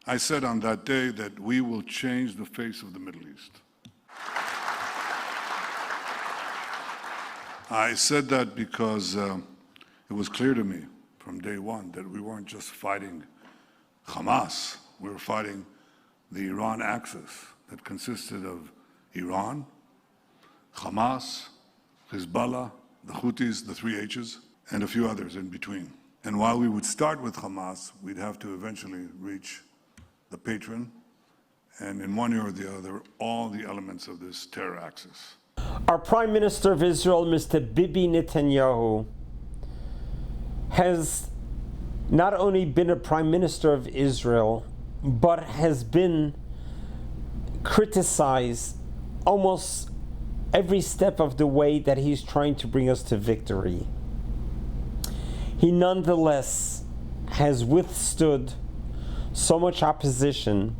I said on that day that we will change the face of the Middle East. I said that because it was clear to me from day one that we weren't just fighting Hamas, we were fighting the Iran axis that consisted of Iran, Hamas, Hezbollah, the Houthis, the three H's, and a few others in between. And while we would start with Hamas, we'd have to eventually reach the patron, and in one year or the other, all the elements of this terror axis. Our Prime Minister of Israel, Mr. Bibi Netanyahu, has not only been a Prime Minister of Israel, but has been criticized almost every step of the way that he's trying to bring us to victory. He nonetheless has withstood so much opposition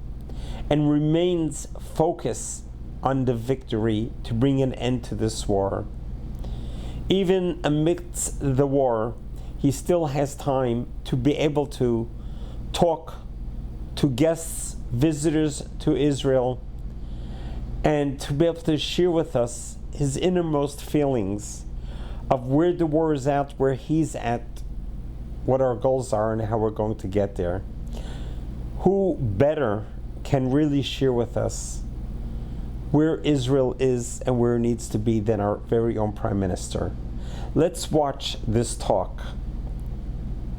and remains focused on the victory to bring an end to this war. Even amidst the war, he still has time to be able to talk to guests, visitors to Israel, and to be able to share with us his innermost feelings of where the war is at, where he's at, what our goals are, and how we're going to get there. Who better can really share with us where Israel is and where it needs to be than our very own Prime Minister? Let's watch this talk.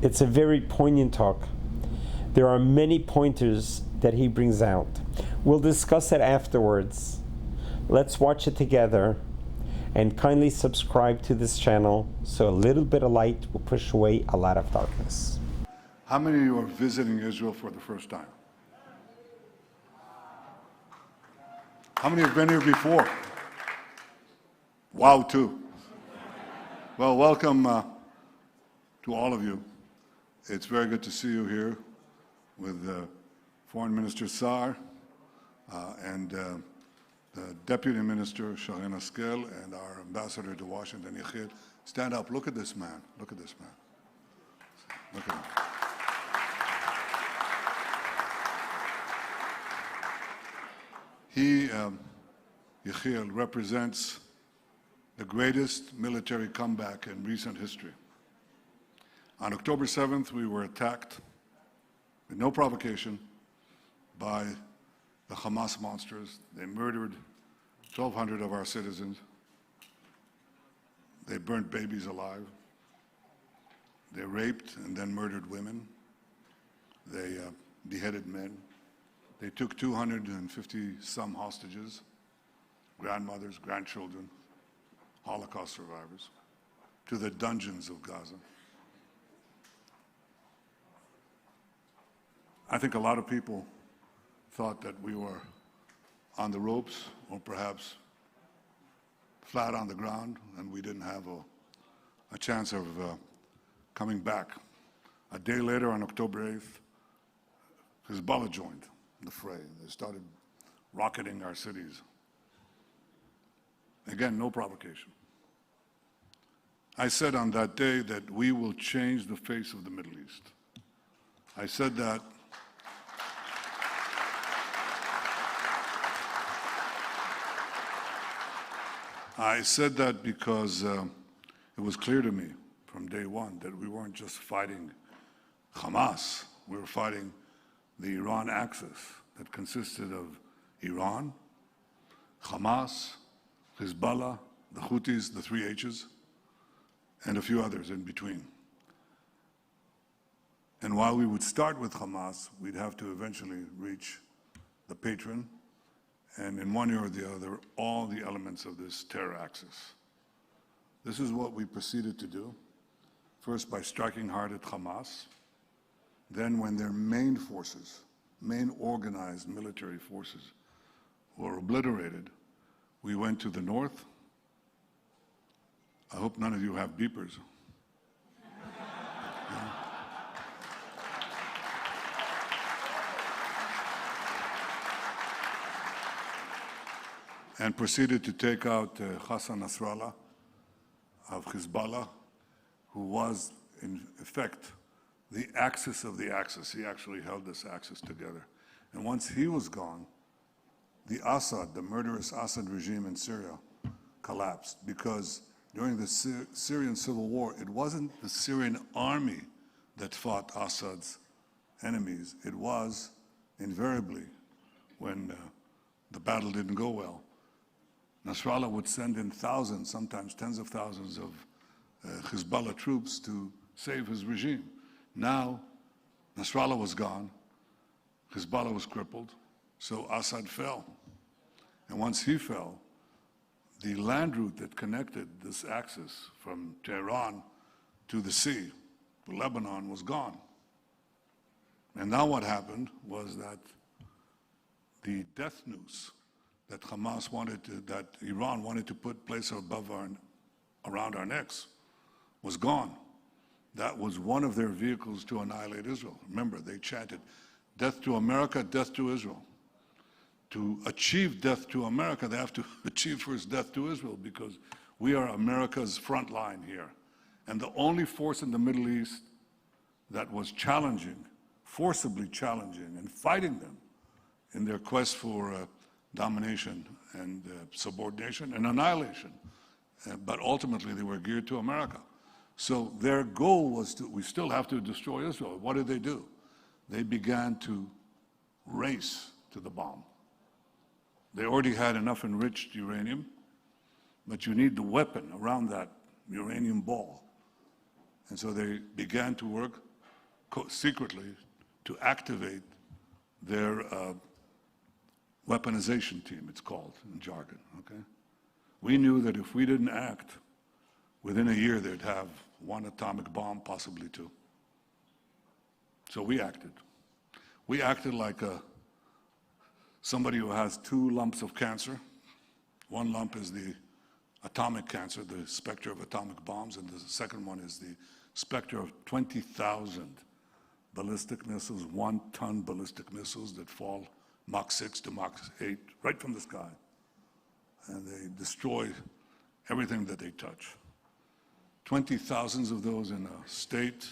It's a very poignant talk. There are many pointers that he brings out. We'll discuss it afterwards. Let's watch it together, and kindly subscribe to this channel so a little bit of light will push away a lot of darkness. How many of you are visiting Israel for the first time? How many have been here before? Wow, two. Well, welcome to all of you. It's very good to see you here with Foreign Minister Saar and the Deputy Minister Sharren Haskel and our Ambassador to Washington, Yechiel. Stand up. Look at this man. Look at this man. Look at him. He, Yechiel, represents the greatest military comeback in recent history. On October 7th, we were attacked with no provocation by the Hamas monsters. They murdered 1,200 of our citizens. They burnt babies alive. They raped and then murdered women. They beheaded men. They took 250-some hostages, grandmothers, grandchildren, Holocaust survivors, to the dungeons of Gaza. I think a lot of people thought that we were on the ropes or perhaps flat on the ground, and we didn't have a chance of coming back. A day later, on October 8th, Hezbollah joined the fray. They started rocketing our cities. Again, no provocation. I said on that day that we will change the face of the Middle East. I said that because it was clear to me from day one that we weren't just fighting Hamas, we were fighting the Iran axis that consisted of Iran, Hamas, Hezbollah, the Houthis, the three H's, and a few others in between. And while we would start with Hamas, we'd have to eventually reach the patron, and in one year or the other, all the elements of this terror axis. This is what we proceeded to do, first by striking hard at Hamas, then when their main forces, main organized military forces, were obliterated, we went to the north. I hope none of you have beepers. Yeah. And proceeded to take out Hassan Nasrallah of Hezbollah, who was in effect the axis of the axis. He actually held this axis together. And once he was gone, the Assad, the murderous Assad regime in Syria, collapsed, because during the Syrian civil war, it wasn't the Syrian army that fought Assad's enemies. It was invariably, when the battle didn't go well, Nasrallah would send in thousands, sometimes tens of thousands of Hezbollah troops to save his regime. Now, Nasrallah was gone, Hezbollah was crippled, so Assad fell. And once he fell, the land route that connected this axis from Tehran to the sea, to Lebanon, was gone. And now what happened was that the death noose that Hamas wanted to, that Iran wanted to place above around our necks, was gone. That was one of their vehicles to annihilate Israel. Remember, they chanted, "Death to America, death to Israel." To achieve death to America, they have to achieve first death to Israel, because we are America's front line here. And the only force in the Middle East that was challenging, forcibly challenging, and fighting them in their quest for domination and subordination and annihilation. But ultimately, they were geared to America. So their goal was to, we still have to destroy Israel. What did they do? They began to race to the bomb. They already had enough enriched uranium, but you need the weapon around that uranium ball. And so they began to work secretly to activate their weaponization team, it's called in jargon, okay? We knew that if we didn't act, within a year they'd have one atomic bomb, possibly two. So we acted. We acted like somebody who has two lumps of cancer. One lump is the atomic cancer, the specter of atomic bombs, and the second one is the specter of 20,000 ballistic missiles, 1-ton ballistic missiles that fall Mach 6 to Mach 8 right from the sky. And they destroy everything that they touch. 20,000 of those in a state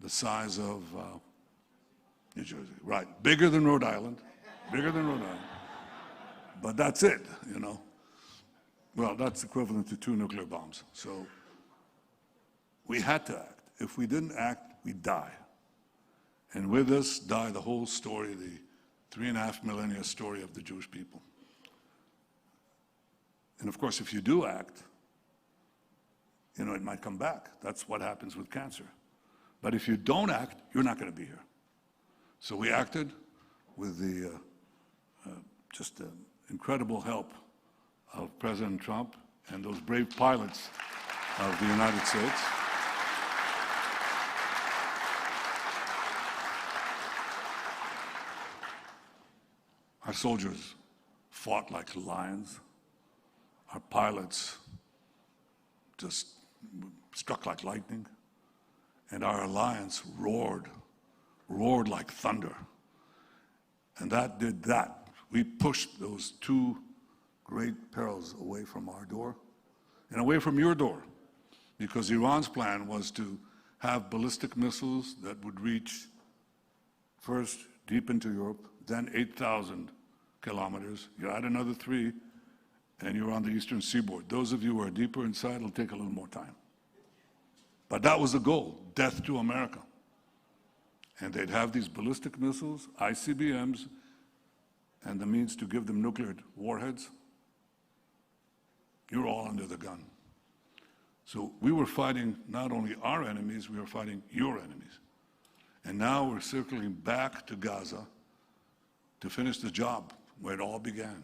the size of New Jersey, right? Bigger than Rhode Island, bigger than Rhode Island. But that's it, you know. Well, that's equivalent to 2 nuclear bombs. So we had to act. If we didn't act, we'd die. And with us die the whole story, the 3.5 millennia story of the Jewish people. And of course, if you do act, you know, it might come back. That's what happens with cancer. But if you don't act, you're not going to be here. So we acted with the just incredible help of President Trump and those brave pilots of the United States. Our soldiers fought like lions. Our pilots just struck like lightning. And our alliance roared like thunder. And that did that. We pushed those two great perils away from our door and away from your door, because Iran's plan was to have ballistic missiles that would reach first deep into Europe, then 8,000 kilometers. You add another 3, and you're on the eastern seaboard. Those of you who are deeper inside, it'll take a little more time. But that was the goal, death to America. And they'd have these ballistic missiles, ICBMs, and the means to give them nuclear warheads. You're all under the gun. So we were fighting not only our enemies, we were fighting your enemies. And now we're circling back to Gaza to finish the job where it all began.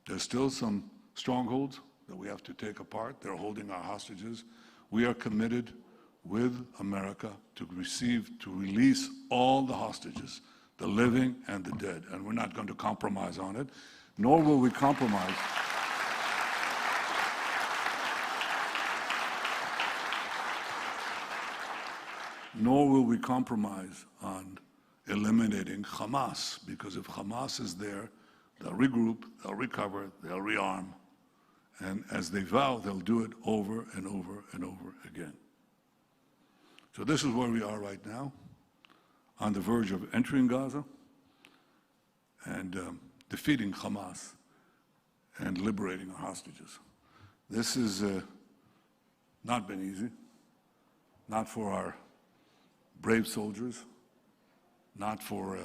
There's still some strongholds that we have to take apart. They're holding our hostages. We are committed with America to release all the hostages, the living and the dead. And we're not going to compromise on it, nor will we compromise. Nor will we compromise on eliminating Hamas, because if Hamas is there, they'll regroup, they'll recover, they'll rearm, and as they vow, they'll do it over and over and over again. So this is where we are right now, on the verge of entering Gaza and defeating Hamas and liberating our hostages. This has not been easy, not for our brave soldiers, not for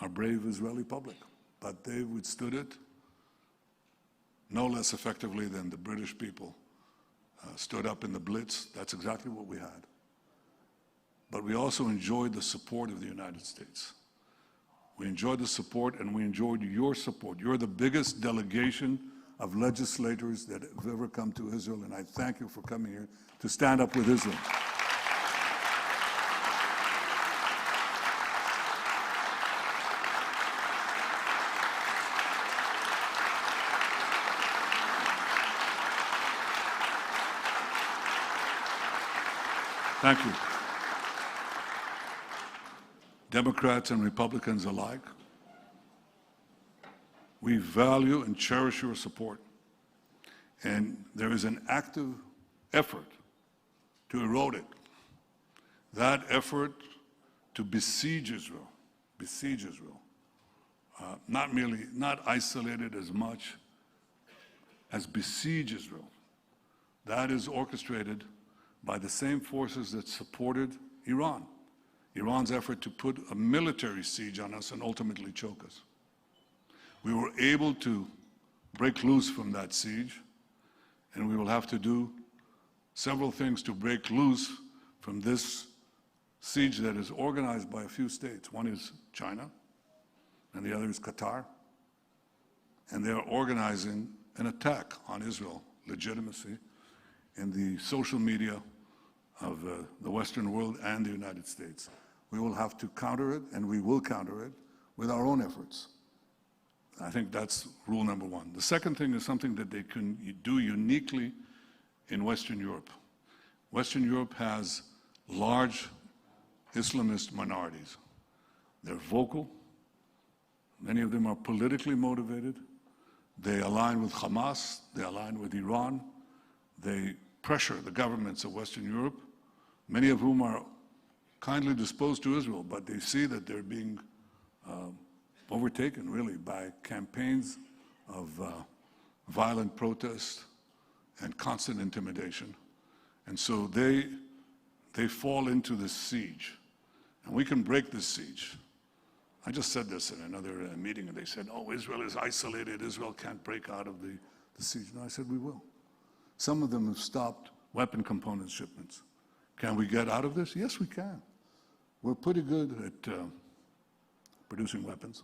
our brave Israeli public, but they withstood it no less effectively than the British people stood up in the Blitz. That's exactly what we had. But we also enjoyed the support of the United States. We enjoyed the support, and we enjoyed your support. You're the biggest delegation of legislators that have ever come to Israel, and I thank you for coming here to stand up with Israel. Thank you. Democrats and Republicans alike, we value and cherish your support. And there is an active effort to erode it. That effort to besiege Israel, not isolated as much as besiege Israel. That is orchestrated by the same forces that supported Iran. Iran's effort to put a military siege on us and ultimately choke us. We were able to break loose from that siege, and we will have to do several things to break loose from this siege that is organized by a few states. One is China, and the other is Qatar. And they are organizing an attack on Israel legitimacy in the social media of the Western world and the United States. We will have to counter it, and we will counter it with our own efforts. I think that's rule number one. The second thing is something that they can do uniquely in Western Europe. Western Europe has large Islamist minorities. They're vocal. Many of them are politically motivated. They align with Hamas. They align with Iran. They pressure the governments of Western Europe, many of whom are kindly disposed to Israel, but they see that they're being overtaken, really, by campaigns of violent protest and constant intimidation. And so they fall into this siege. And we can break this siege. I just said this in another meeting, and they said, oh, Israel is isolated. Israel can't break out of the siege. And I said, we will. Some of them have stopped weapon component shipments. Can we get out of this? Yes, we can. We're pretty good at producing weapons.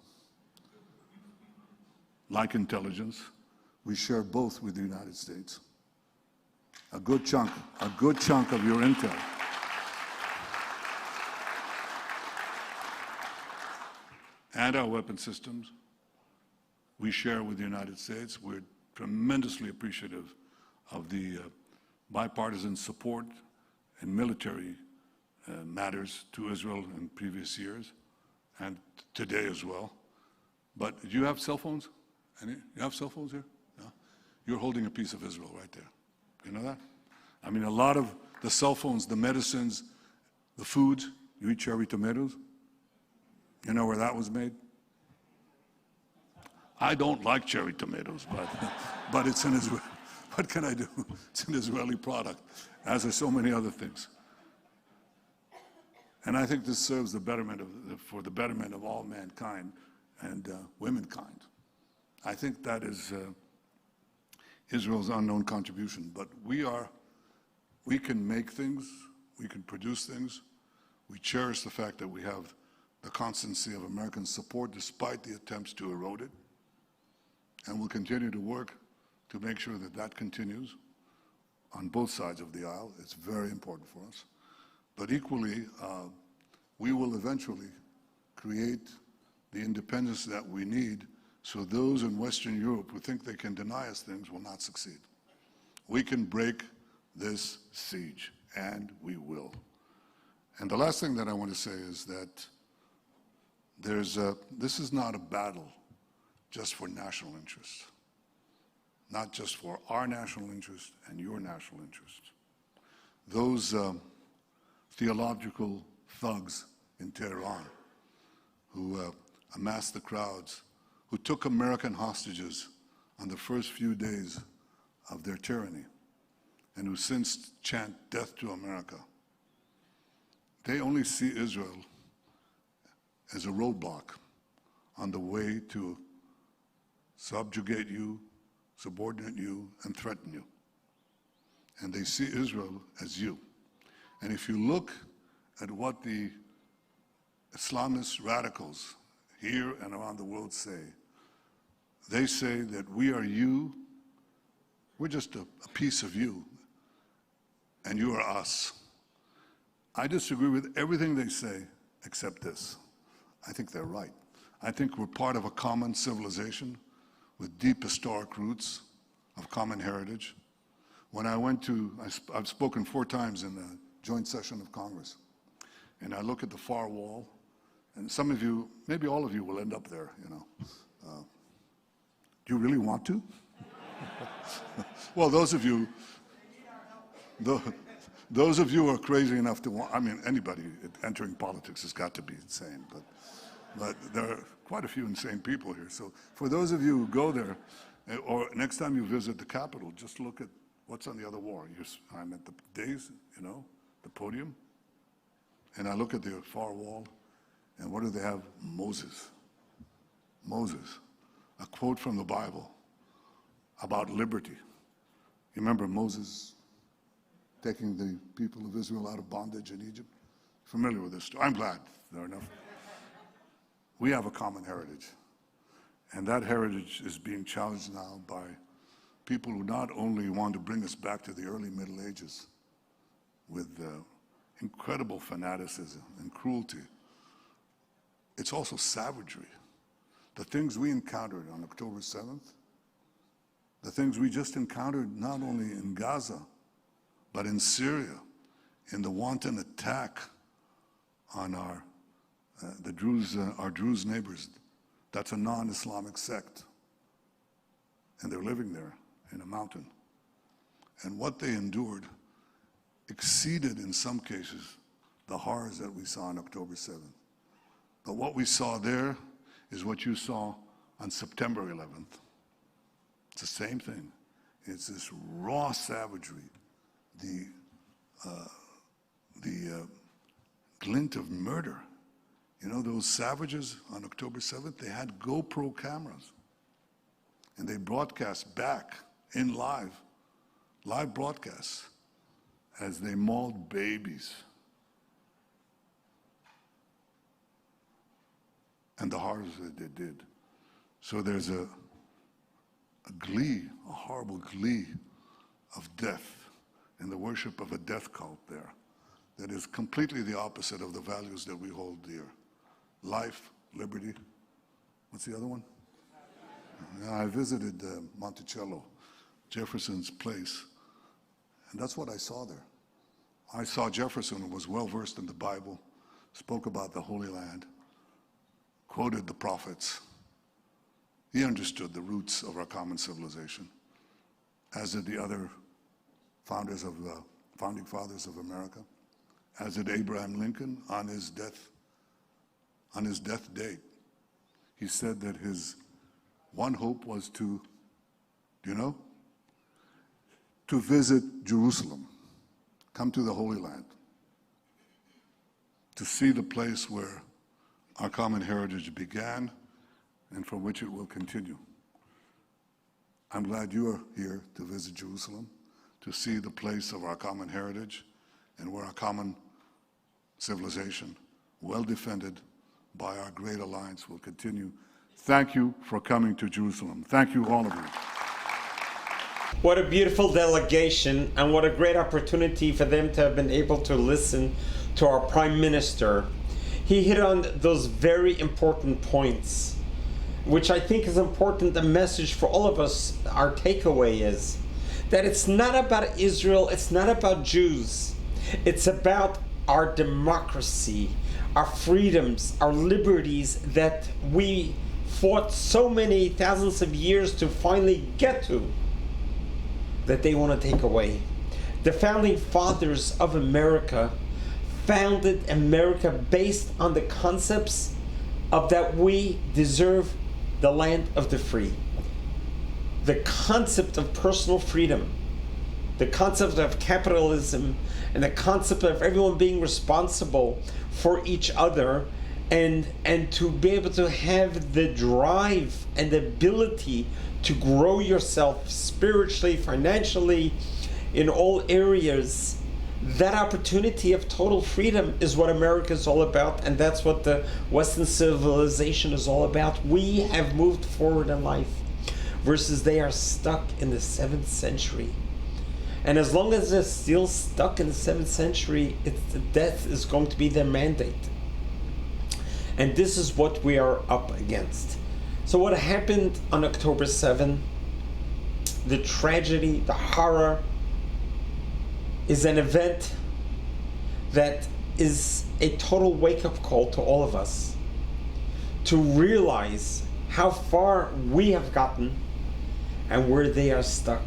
Like intelligence, we share both with the United States. A good chunk of your intel. And our weapon systems, we share with the United States. We're tremendously appreciative of the bipartisan support in military matters to Israel in previous years and today as well. But do you have cell phones? You have cell phones here? No? You're holding a piece of Israel right there. You know that? I mean, a lot of the cell phones, the medicines, the foods, you eat cherry tomatoes? You know where that was made? I don't like cherry tomatoes, but it's an Israeli. What can I do? It's an Israeli product, as are so many other things. And I think this serves for the betterment of all mankind and womankind. I think that is Israel's unknown contribution. But we can make things, we can produce things. We cherish the fact that we have the constancy of American support despite the attempts to erode it. And we'll continue to work to make sure that that continues on both sides of the aisle. It's very important for us. But equally, we will eventually create the independence that we need so those in Western Europe who think they can deny us things will not succeed. We can break this siege, and we will. And the last thing that I want to say is that this is not a battle just for national interest, not just for our national interest and your national interest. Those theological thugs in Tehran who amassed the crowds, who took American hostages on the first few days of their tyranny, and who since chant death to America. They only see Israel as a roadblock on the way to subjugate you, subordinate you, and threaten you. And they see Israel as you. And if you look at what the Islamist radicals here and around the world say, they say that we are you, we're just a piece of you, and you are us. I disagree with everything they say except this. I think they're right. I think we're part of a common civilization with deep historic roots of common heritage. When I went to, I've spoken 4 times in the joint session of Congress, and I look at the far wall, and some of you, maybe all of you will end up there, you know. Do you really want to? Well, those of you who are crazy enough to want, I mean, anybody entering politics has got to be insane, but there are quite a few insane people here. So for those of you who go there, or next time you visit the Capitol, just look at what's on the other wall. I'm at the days, you know, the podium, and I look at the far wall, and what do they have? Moses. Moses. A quote from the Bible about liberty. You remember Moses taking the people of Israel out of bondage in Egypt? Familiar with this story? I'm glad there are enough. We have a common heritage, and that heritage is being challenged now by people who not only want to bring us back to the early Middle Ages with incredible fanaticism and cruelty, it's also savagery. The things we encountered on October 7th, the things we just encountered not only in Gaza, but in Syria, in the wanton attack on our Druze neighbors. That's a non-Islamic sect, and they're living there in a mountain. And what they endured exceeded, in some cases, the horrors that we saw on October 7th. But what we saw there is what you saw on September 11th. It's the same thing. It's this raw savagery, the glint of murder. You know, those savages on October 7th, they had GoPro cameras, and they broadcast back in live broadcasts as they mauled babies. And the horrors that they did. So there's a glee, a horrible glee of death and the worship of a death cult there that is completely the opposite of the values that we hold dear. Life, liberty. What's the other one? I visited Monticello, Jefferson's place, and that's what I saw there. I saw Jefferson, who was well versed in the Bible, spoke about the Holy Land, quoted the prophets. He understood the roots of our common civilization, as did the other founding fathers of America, as did Abraham Lincoln on his death date. He said that his one hope was to visit Jerusalem, come to the Holy Land, to see the place where our common heritage began and from which it will continue. I'm glad you are here to visit Jerusalem, to see the place of our common heritage and where our common civilization, well defended by our great alliance, will continue. Thank you for coming to Jerusalem. Thank you, all of you. What a beautiful delegation, and what a great opportunity for them to have been able to listen to our Prime Minister. He hit on those very important points, which I think is important. The message for all of us, our takeaway is that it's not about Israel, it's not about Jews. It's about our democracy, our freedoms, our liberties that we fought so many thousands of years to finally get to, that they want to take away. The founding fathers of America founded America based on the concepts of that we deserve the land of the free. The concept of personal freedom, the concept of capitalism, and the concept of everyone being responsible for each other, and to be able to have the drive and the ability to grow yourself spiritually, financially, in all areas. That opportunity of total freedom is what America is all about, and that's what the Western civilization is all about. We have moved forward in life, versus they are stuck in the 7th century. And as long as they're still stuck in the 7th century, death is going to be their mandate. And this is what we are up against. So what happened on October 7, the tragedy, the horror, is an event that is a total wake-up call to all of us to realize how far we have gotten and where they are stuck.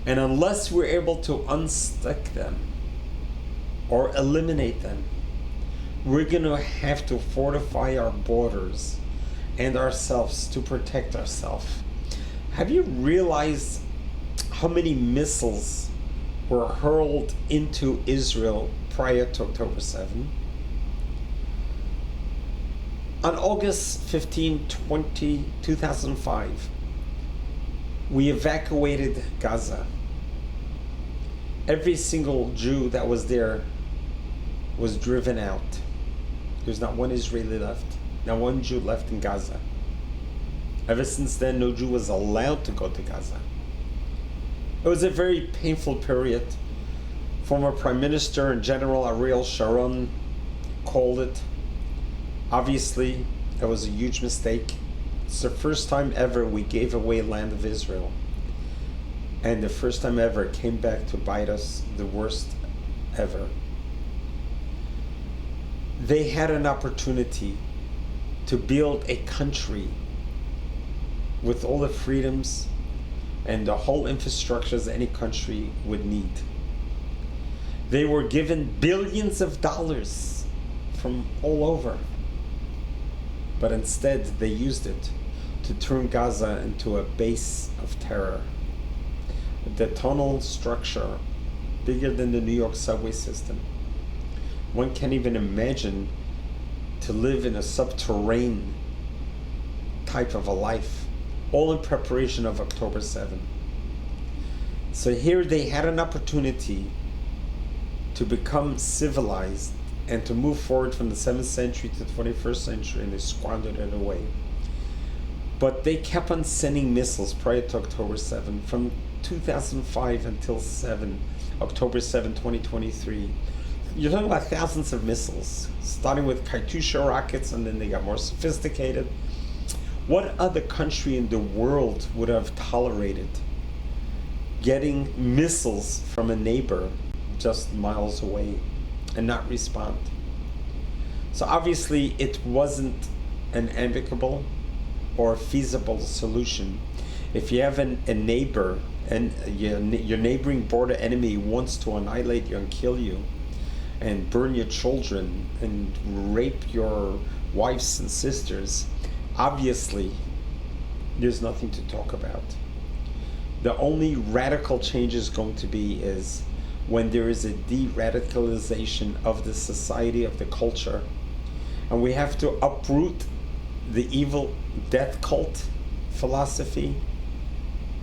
And unless we're able to unstuck them or eliminate them, we're going to have to fortify our borders and ourselves to protect ourselves. Have you realized how many missiles were hurled into Israel prior to October 7? On August 15, 2005, we evacuated Gaza. Every single Jew that was there was driven out. There's not one Israeli left, not one Jew left in Gaza. Ever since then, no Jew was allowed to go to Gaza. It was a very painful period. Former Prime Minister and General Ariel Sharon called it. Obviously, it was a huge mistake. It's the first time ever we gave away land of Israel. And the first time ever it came back to bite us, the worst ever. They had an opportunity to build a country with all the freedoms and the whole infrastructures any country would need. They were given billions of dollars from all over. But instead, they used it to turn Gaza into a base of terror. The tunnel structure, bigger than the New York subway system. One can't even imagine to live in a subterranean type of a life, all in preparation of October 7. So here they had an opportunity to become civilized and to move forward from the 7th century to the 21st century, and they squandered it away. But they kept on sending missiles prior to October 7, from 2005 until October 7, 2023. You're talking about thousands of missiles, starting with Katyusha rockets, and then they got more sophisticated. What other country in the world would have tolerated getting missiles from a neighbor just miles away and not respond? So obviously it wasn't an amicable or feasible solution. If you have a neighbor and your neighboring border enemy wants to annihilate you and kill you and burn your children and rape your wives and sisters, obviously there's nothing to talk about. The only radical change is going to be is when there is a de-radicalization of the society, of the culture, and we have to uproot the evil death cult philosophy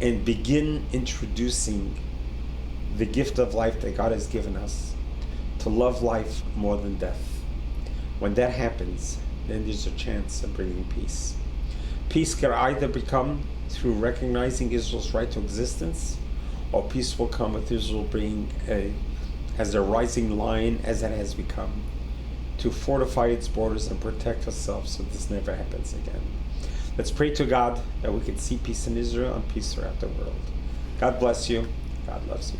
and begin introducing the gift of life that God has given us, to love life more than death. When that happens, then there's a chance of bringing peace. Peace can either become through recognizing Israel's right to existence, or peace will come with Israel being as a rising lion as it has become, to fortify its borders and protect ourselves so this never happens again. Let's pray to God that we can see peace in Israel and peace throughout the world. God bless you. God loves you.